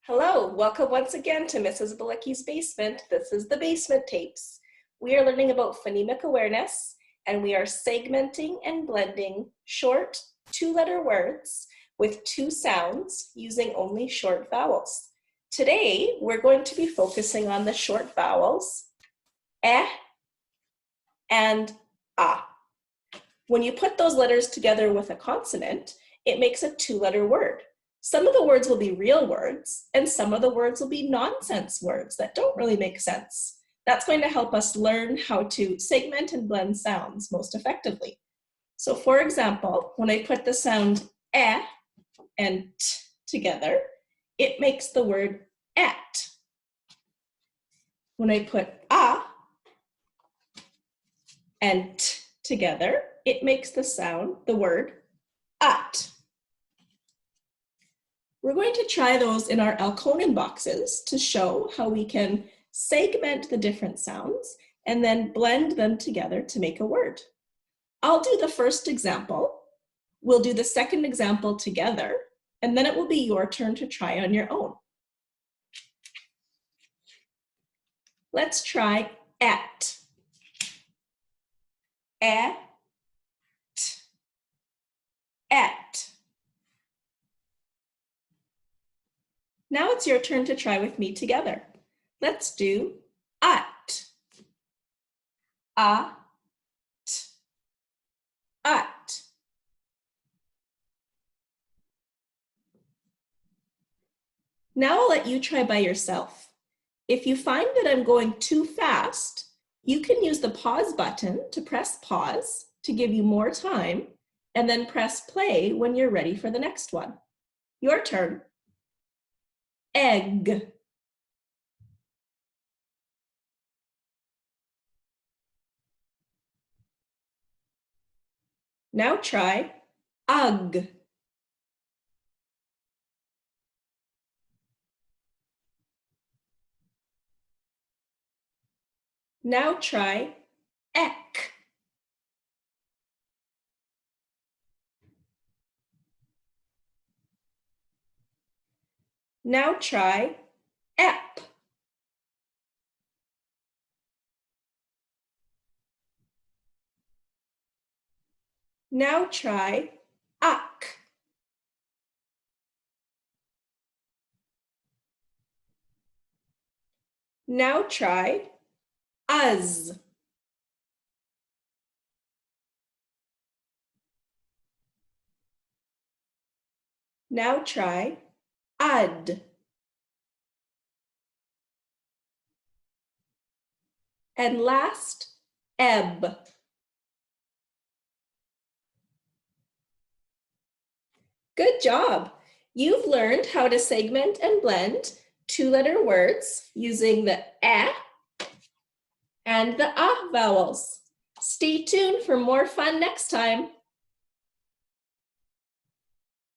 Hello, welcome once again to Mrs. Balicki's Basement. This is the Basement Tapes. We are learning about phonemic awareness, and we are segmenting and blending short two-letter words with two sounds using only short vowels. Today, we're going to be focusing on the short vowels, eh and ah. When you put those letters together with a consonant, it makes a two-letter word. Some of the words will be real words, and some of the words will be nonsense words that don't really make sense. That's going to help us learn how to segment and blend sounds most effectively. So for example, when I put the sound eh and t together, it makes the word at. When I put ah and t together, it makes the word at. We're going to try those in our Elkonin boxes to show how we can segment the different sounds and then blend them together to make a word. I'll do the first example. We'll do the second example together, and then it will be your turn to try on your own. Let's try at. At. At. Now it's your turn to try with me together. Let's do at. At. At. Now I'll let you try by yourself. If you find that I'm going too fast, you can use the pause button to press pause to give you more time, and then press play when you're ready for the next one. Your turn. Egg. Now try ugh. Now try ek. Now try ep. Now try ak. Now try uz. Now try ud. And last, ebb. Good job! You've learned how to segment and blend two-letter words using the eh and the ah vowels. Stay tuned for more fun next time.